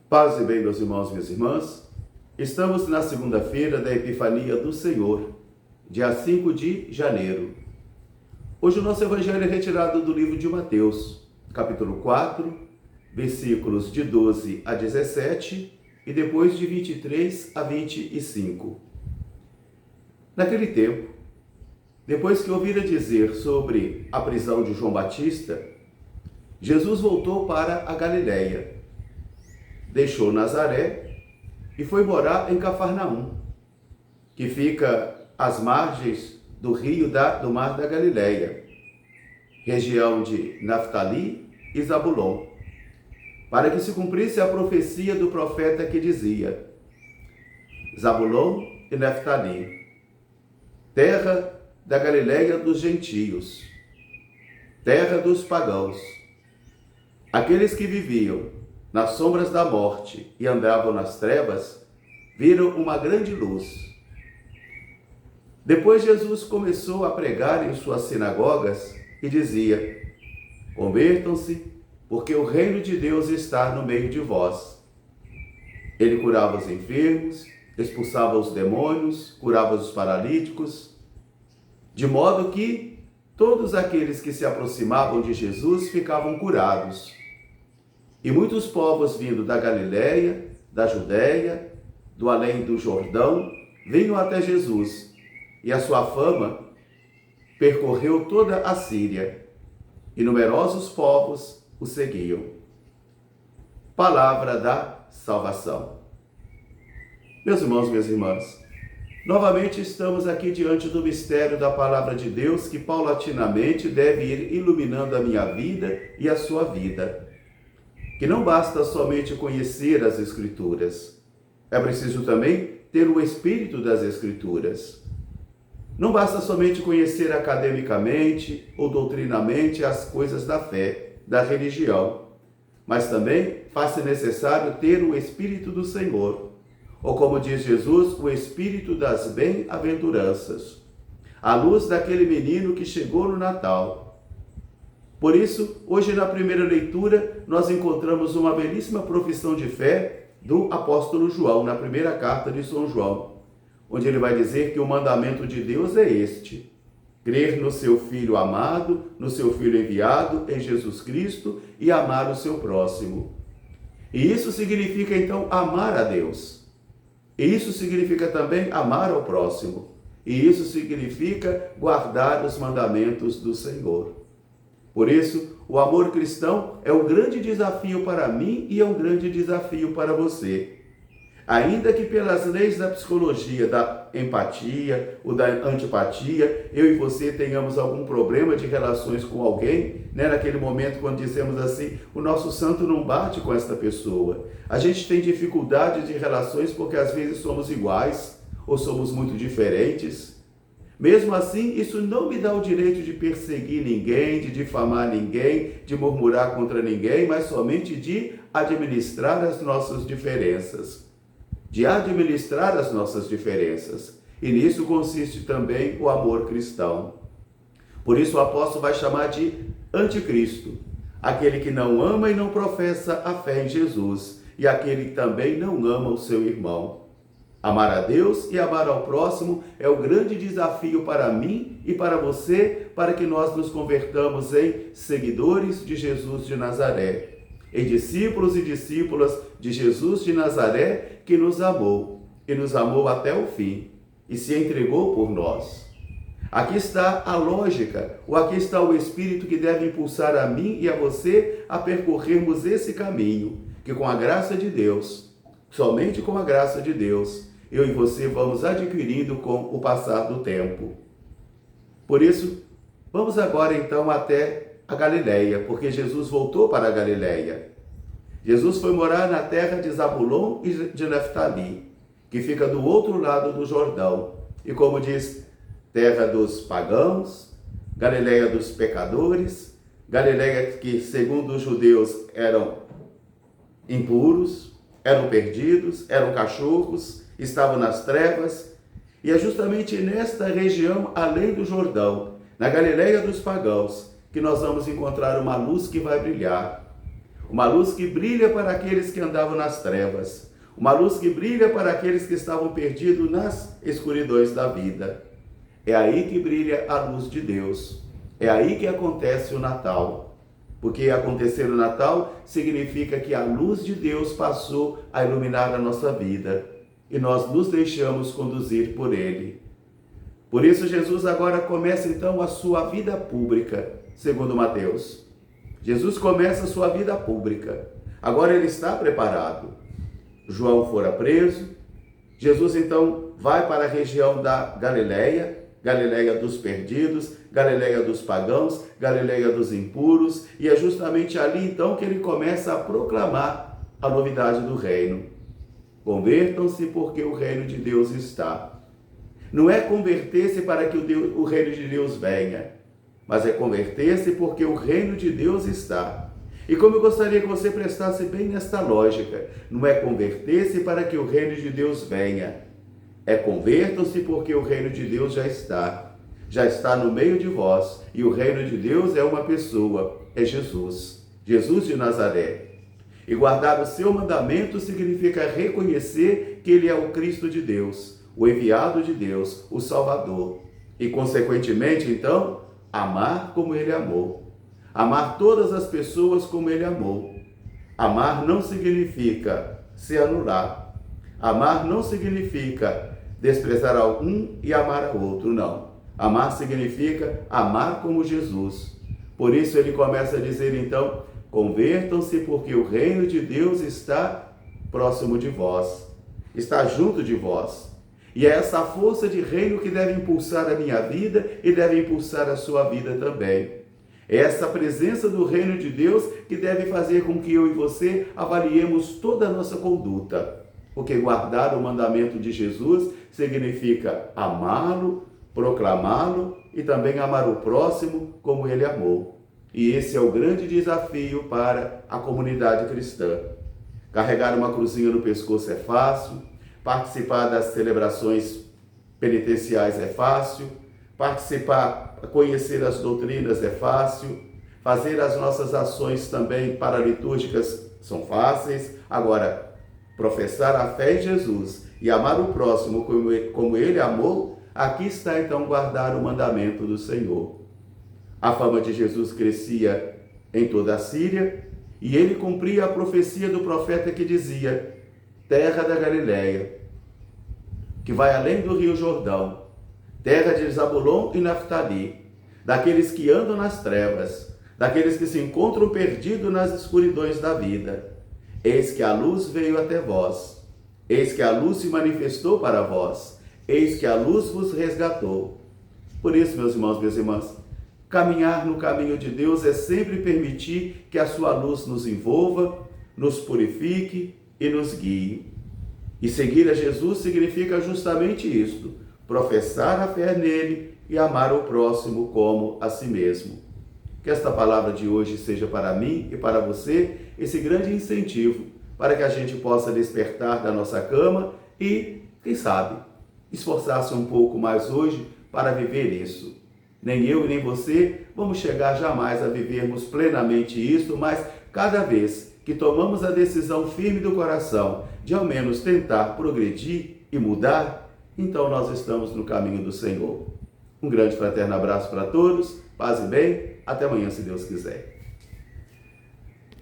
Paz e bem, meus irmãos e minhas irmãs. Estamos na segunda-feira da Epifania do Senhor, dia 5 de janeiro. Hoje o nosso evangelho é retirado do livro de Mateus, capítulo 4, versículos de 12 a 17 e depois de 23 a 25. Naquele tempo, depois que ouvira dizer sobre a prisão de João Batista, Jesus voltou para a Galileia. Deixou Nazaré e foi morar em Cafarnaum, que fica às margens do rio do mar da Galileia, região de Naftali e Zabulon, para que se cumprisse a profecia do profeta que dizia: Zabulon e Naftali, terra da Galileia dos gentios, terra dos pagãos, aqueles que viviam nas sombras da morte e andavam nas trevas, viram uma grande luz. Depois Jesus começou a pregar em suas sinagogas e dizia: convertam-se, porque o reino de Deus está no meio de vós. Ele curava os enfermos, expulsava os demônios, curava os paralíticos, de modo que todos aqueles que se aproximavam de Jesus ficavam curados. E muitos povos vindo da Galileia, da Judéia, do além do Jordão, vinham até Jesus, e a sua fama percorreu toda a Síria, e numerosos povos o seguiam. Palavra da salvação. Meus irmãos e minhas irmãs, novamente estamos aqui diante do mistério da Palavra de Deus, que paulatinamente deve ir iluminando a minha vida e a sua vida. Que não basta somente conhecer as Escrituras, é preciso também ter o espírito das Escrituras. Não basta somente conhecer academicamente ou doutrinamente as coisas da fé, da religião, mas também faz-se necessário ter o Espírito do Senhor, ou como diz Jesus, o Espírito das bem-aventuranças, a luz daquele menino que chegou no Natal. Por isso, hoje na primeira leitura, nós encontramos uma belíssima profissão de fé do apóstolo João, na primeira carta de São João, onde ele vai dizer que o mandamento de Deus é este: crer no seu Filho amado, no seu Filho enviado, em Jesus Cristo, e amar o seu próximo. E isso significa, então, amar a Deus. E isso significa também amar ao próximo. E isso significa guardar os mandamentos do Senhor. Por isso, o amor cristão é um grande desafio para mim e é um grande desafio para você. Ainda que pelas leis da psicologia, da empatia ou da antipatia, eu e você tenhamos algum problema de relações com alguém, naquele momento quando dizemos assim, o nosso santo não bate com esta pessoa. A gente tem dificuldade de relações porque às vezes somos iguais ou somos muito diferentes. Mesmo assim, isso não me dá o direito de perseguir ninguém, de difamar ninguém, de murmurar contra ninguém, mas somente de administrar as nossas diferenças. De administrar as nossas diferenças. E nisso consiste também o amor cristão. Por isso o apóstolo vai chamar de anticristo, aquele que não ama e não professa a fé em Jesus, e aquele que também não ama o seu irmão. Amar a Deus e amar ao próximo é o grande desafio para mim e para você, para que nós nos convertamos em seguidores de Jesus de Nazaré, em discípulos e discípulas de Jesus de Nazaré, que nos amou, e nos amou até o fim, e se entregou por nós. Aqui está a lógica, ou aqui está o Espírito que deve impulsar a mim e a você a percorrermos esse caminho, que com a graça de Deus, somente com a graça de Deus, eu e você vamos adquirindo com o passar do tempo. Por isso, vamos agora então até a Galileia, porque Jesus voltou para a Galileia. Jesus foi morar na terra de Zabulon e de Naftali, que fica do outro lado do Jordão. E como diz, terra dos pagãos, Galileia dos pecadores, Galileia que, segundo os judeus, eram impuros, eram perdidos, eram cachorros, estavam nas trevas, e é justamente nesta região, além do Jordão, na Galileia dos pagãos, que nós vamos encontrar uma luz que vai brilhar. uma luz que brilha para aqueles que andavam nas trevas, uma luz que brilha para aqueles que estavam perdidos nas escuridões da vida. É aí que brilha a luz de Deus, é aí que acontece o Natal, porque acontecer o Natal significa que a luz de Deus passou a iluminar a nossa vida e nós nos deixamos conduzir por Ele. Por isso Jesus agora começa então a sua vida pública, segundo Mateus. Jesus começa a sua vida pública. Agora ele está preparado. João fora preso. Jesus então vai para a região da Galileia, Galileia dos perdidos, Galileia dos pagãos, Galileia dos impuros, e é justamente ali então que ele começa a proclamar a novidade do reino. Convertam-se porque o reino de Deus está. Não é converter-se para que o reino de Deus venha, mas é converter-se porque o reino de Deus está. E como eu gostaria que você prestasse bem nesta lógica, não é converter-se para que o reino de Deus venha, é convertam-se porque o reino de Deus já está no meio de vós, e o reino de Deus é uma pessoa, é Jesus, Jesus de Nazaré. E guardar o seu mandamento significa reconhecer que ele é o Cristo de Deus, o enviado de Deus, o Salvador. E, consequentemente, então, amar como ele amou. Amar todas as pessoas como ele amou. Amar não significa se anular. Amar não significa desprezar algum e amar a outro, não. Amar significa amar como Jesus. Por isso ele começa a dizer então, convertam-se porque o reino de Deus está próximo de vós, está junto de vós. E é essa força de reino que deve impulsar a minha vida e deve impulsar a sua vida também. É essa presença do reino de Deus que deve fazer com que eu e você avaliemos toda a nossa conduta. Porque guardar o mandamento de Jesus significa amá-lo, proclamá-lo e também amar o próximo como ele amou. E esse é o grande desafio para a comunidade cristã. Carregar uma cruzinha no pescoço é fácil, participar das celebrações penitenciais é fácil, conhecer as doutrinas é fácil, fazer as nossas ações também paralitúrgicas são fáceis. Agora, professar a fé em Jesus e amar o próximo como ele amou, aqui está então guardar o mandamento do Senhor. A fama de Jesus crescia em toda a Síria e ele cumpria a profecia do profeta que dizia, terra da Galileia, que vai além do rio Jordão, terra de Zabulon e Naftali, daqueles que andam nas trevas, daqueles que se encontram perdidos nas escuridões da vida. Eis que a luz veio até vós, eis que a luz se manifestou para vós, eis que a luz vos resgatou. Por isso, meus irmãos, minhas irmãs, caminhar no caminho de Deus é sempre permitir que a sua luz nos envolva, nos purifique e nos guie. E seguir a Jesus significa justamente isto, professar a fé nele e amar o próximo como a si mesmo. Que esta palavra de hoje seja para mim e para você esse grande incentivo para que a gente possa despertar da nossa cama e, quem sabe, esforçar-se um pouco mais hoje para viver isso. Nem eu e nem você vamos chegar jamais a vivermos plenamente isso, mas cada vez que tomamos a decisão firme do coração de ao menos tentar progredir e mudar, então nós estamos no caminho do Senhor. Um grande fraterno abraço para todos, paz e bem, até amanhã se Deus quiser.